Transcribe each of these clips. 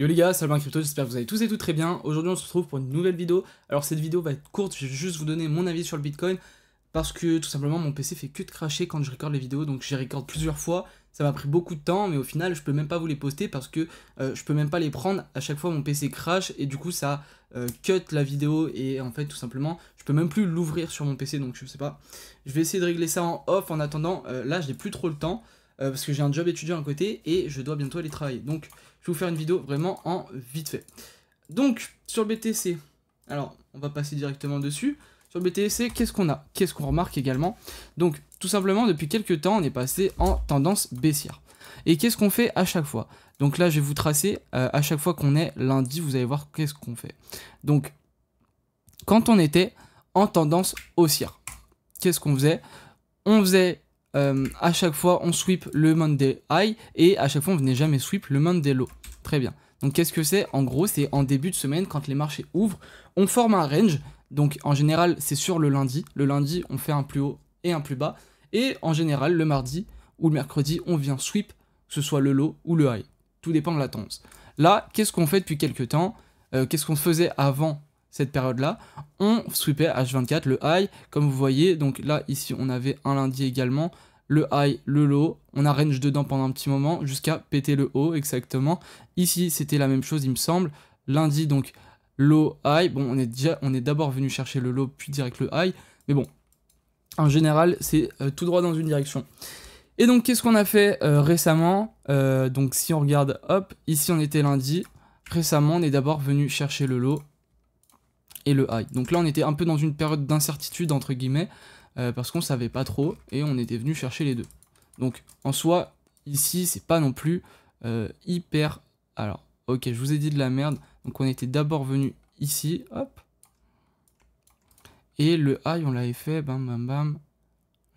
Yo les gars, salut crypto, j'espère que vous allez tous et toutes très bien. Aujourd'hui on se retrouve pour une nouvelle vidéo. Alors cette vidéo va être courte, je vais juste vous donner mon avis sur le Bitcoin. Parce que tout simplement mon PC fait que de cracher quand je recorde les vidéos. Donc j'y recorde plusieurs fois, ça m'a pris beaucoup de temps. Mais au final je peux même pas vous les poster parce que je peux même pas les prendre. À chaque fois mon PC crache et du coup ça cut la vidéo. Et en fait tout simplement je peux même plus l'ouvrir sur mon PC. Donc je sais pas, je vais essayer de régler ça en off. En attendant là j'ai plus trop le temps. Parce que j'ai un job étudiant à côté et je dois bientôt aller travailler. Donc je vais vous faire une vidéo vraiment en vite fait. Donc sur le BTC, alors on va passer directement dessus. Sur le BTC, qu'est-ce qu'on a? Qu'est-ce qu'on remarque également? Donc tout simplement depuis quelques temps on est passé en tendance baissière. Et qu'est-ce qu'on fait à chaque fois? Donc là je vais vous tracer à chaque fois qu'on est lundi, vous allez voir qu'est-ce qu'on fait. Donc quand on était en tendance haussière, qu'est-ce qu'on faisait? On faisait à chaque fois on sweep le Monday High et à chaque fois on venait jamais sweep le Monday Low. Très bien. Donc qu'est-ce que c'est? En gros c'est en début de semaine quand les marchés ouvrent, on forme un range. Donc en général c'est sur le lundi. Le lundi on fait un plus haut et un plus bas. Et en général le mardi ou le mercredi on vient sweep, que ce soit le low ou le high. Tout dépend de la tendance. Là qu'est-ce qu'on fait depuis quelques temps? Qu'est-ce qu'on faisait avant cette période-là? On sweepait H24 le high, comme vous voyez. Donc là, ici, on avait un lundi également, le high, le low. On a range dedans pendant un petit moment jusqu'à péter le haut, exactement. Ici, c'était la même chose, il me semble. Lundi, donc, low, high. Bon, on est d'abord venu chercher le low, puis direct le high. Mais bon, en général, c'est tout droit dans une direction. Et donc, qu'est-ce qu'on a fait récemment? Donc, si on regarde, hop, ici, on était lundi. Récemment, on est d'abord venu chercher le low et le high. Donc là on était un peu dans une période d'incertitude entre guillemets parce qu'on savait pas trop et on était venu chercher les deux. Donc en soi ici c'est pas non plus hyper... Alors ok, je vous ai dit de la merde. Donc on était d'abord venu ici, hop, et le high on l'avait fait, bam bam bam,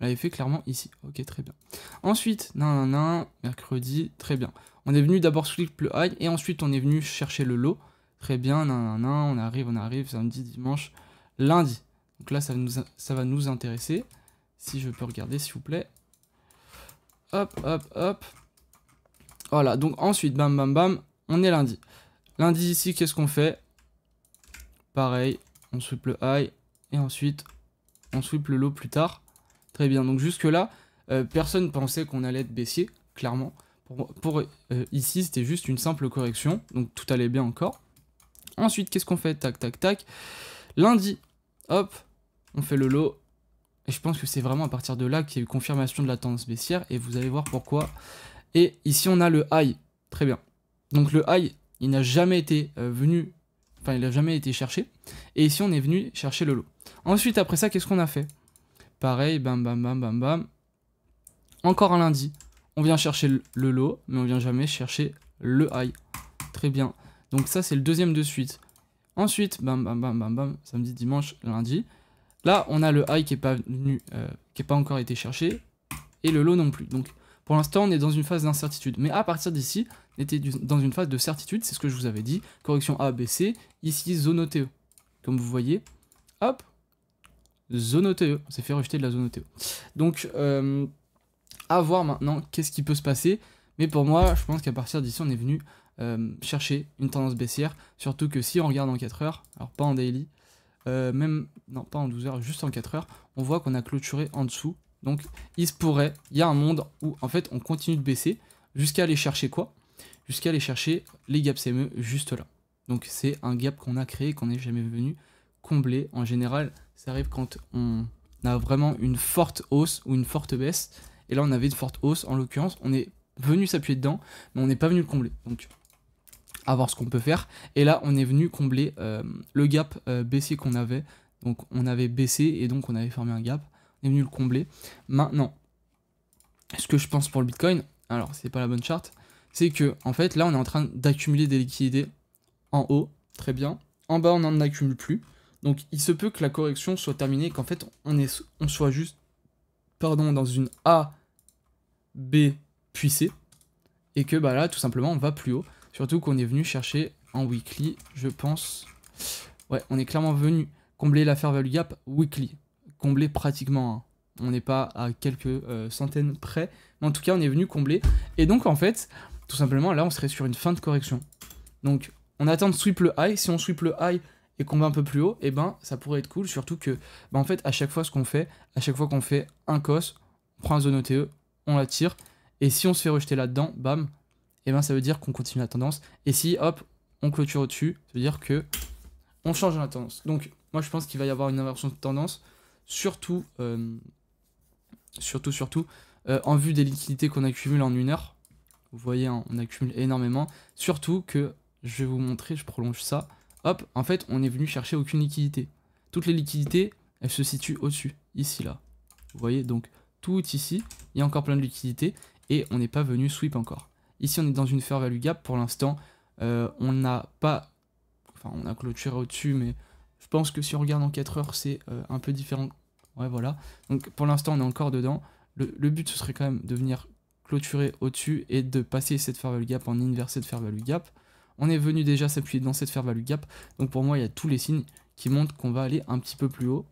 on l'avait fait clairement ici. Ok, très bien. Ensuite mercredi, très bien, on est venu d'abord sweep le high et ensuite on est venu chercher le low. Très bien, on arrive, samedi, dimanche, lundi. Donc là, ça va nous intéresser. Si je peux regarder, s'il vous plaît. Hop, hop, hop. Voilà, donc ensuite, bam, bam, bam, on est lundi. Lundi, ici, qu'est-ce qu'on fait? Pareil, on sweep le high, et ensuite, on sweep le low plus tard. Très bien, donc jusque-là, personne pensait qu'on allait être baissier, clairement. Ici, c'était juste une simple correction, donc tout allait bien encore. Ensuite, qu'est-ce qu'on fait? Tac, tac, tac. Lundi, hop, on fait le low. Et je pense que c'est vraiment à partir de là qu'il y a eu confirmation de la tendance baissière. Et vous allez voir pourquoi. Et ici, on a le high. Très bien. Donc le high, il n'a jamais été venu... Enfin, il n'a jamais été cherché. Et ici, on est venu chercher le low. Ensuite, après ça, qu'est-ce qu'on a fait? Pareil, bam, bam, bam, bam, bam. Encore un lundi. On vient chercher le low, mais on vient jamais chercher le high. Très bien. Donc ça, c'est le deuxième de suite. Ensuite, bam, bam, bam, bam, bam, samedi, dimanche, lundi. Là, on a le high qui est pas venu, qui est pas encore été cherché, et le low non plus. Donc, pour l'instant, on est dans une phase d'incertitude. Mais à partir d'ici, on était dans une phase de certitude, c'est ce que je vous avais dit. Correction A, B, C, ici, zone OTE. Comme vous voyez, hop, zone OTE. On s'est fait rejeter de la zone OTE. Donc, à voir maintenant qu'est-ce qui peut se passer. Mais pour moi, je pense qu'à partir d'ici, on est venu chercher une tendance baissière, surtout que si on regarde en 4 heures, alors pas en daily, même, non pas en 12 heures, juste en 4 heures, on voit qu'on a clôturé en dessous. Donc il se pourrait, il y a un monde où en fait on continue de baisser jusqu'à aller chercher quoi? Jusqu'à aller chercher les gaps CME juste là. Donc c'est un gap qu'on a créé, qu'on n'est jamais venu combler. En général, ça arrive quand on a vraiment une forte hausse ou une forte baisse. Et là on avait une forte hausse, en l'occurrence, on est venu s'appuyer dedans, mais on n'est pas venu le combler. Donc à voir ce qu'on peut faire. Et là, on est venu combler le gap baissier qu'on avait. Donc, on avait baissé et donc on avait formé un gap. On est venu le combler. Maintenant, ce que je pense pour le Bitcoin, alors c'est pas la bonne charte, c'est que en fait, là, on est en train d'accumuler des liquidités en haut, très bien. En bas, on n'en accumule plus. Donc, il se peut que la correction soit terminée, qu'en fait, on soit juste, dans une A, B, puis C. Et que bah là, tout simplement, on va plus haut. Surtout qu'on est venu chercher en weekly, je pense. Ouais, on est clairement venu combler la fair value gap weekly. Combler pratiquement. Hein. On n'est pas à quelques centaines près. Mais en tout cas, on est venu combler. Et donc, en fait, tout simplement, là, on serait sur une fin de correction. Donc on attend de sweep le high, si on sweep le high et qu'on va un peu plus haut, et ben ça pourrait être cool, surtout que en fait à chaque fois qu'on fait un cos, on prend un zone OTE, on la tire, et si on se fait rejeter là-dedans, bam, et ben ça veut dire qu'on continue la tendance, et si hop, on clôture au-dessus, ça veut dire que on change la tendance. Donc moi je pense qu'il va y avoir une inversion de tendance, surtout en vue des liquidités qu'on accumule en une heure. Vous voyez, hein, on accumule énormément, surtout que, je vais vous montrer, je prolonge ça, hop, en fait on est venu chercher aucune liquidité. Toutes les liquidités, elles se situent au-dessus, ici là. Vous voyez, donc tout ici, il y a encore plein de liquidités, et on n'est pas venu sweep encore. Ici on est dans une fair value gap, pour l'instant, on n'a pas... Enfin, on a clôturé au-dessus, mais je pense que si on regarde en 4 heures, c'est un peu différent. Ouais, voilà. Donc pour l'instant, on est encore dedans. Le but, ce serait quand même de venir clôturer au-dessus et de passer cette fair value gap en inversé de fair value gap. On est venu déjà s'appuyer dans cette fair value gap. Donc pour moi, il y a tous les signes qui montrent qu'on va aller un petit peu plus haut.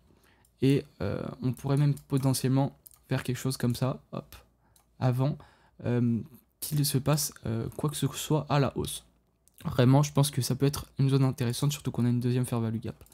Et on pourrait même potentiellement faire quelque chose comme ça, hop, avant qu'il se passe quoi que ce soit à la hausse. Vraiment, je pense que ça peut être une zone intéressante, surtout qu'on a une deuxième fair value gap.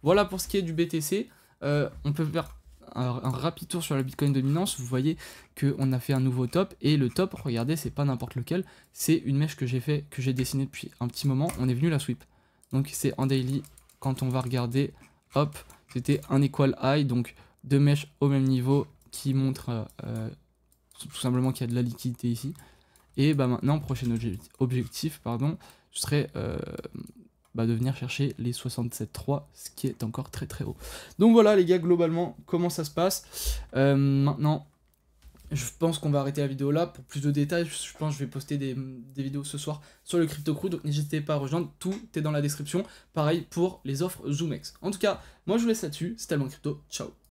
Voilà pour ce qui est du BTC. On peut faire un rapide tour sur la Bitcoin dominance. Vous voyez qu'on a fait un nouveau top. Et le top, regardez, c'est pas n'importe lequel. C'est une mèche que j'ai dessinée depuis un petit moment. On est venu la sweep. Donc c'est en daily. Quand on va regarder, hop, c'était un equal high. Donc deux mèches au même niveau qui montrent tout simplement qu'il y a de la liquidité ici. Et bah maintenant, prochain objectif, pardon, ce serait de venir chercher les 67.3, ce qui est encore très très haut. Donc voilà les gars, globalement, comment ça se passe. Maintenant, je pense qu'on va arrêter la vidéo là. Pour plus de détails, je pense que je vais poster des vidéos ce soir sur le Crypto Crew, donc n'hésitez pas à rejoindre, tout est dans la description. Pareil pour les offres ZoomEx. En tout cas, moi je vous laisse là-dessus, c'était Alban Crypto, ciao.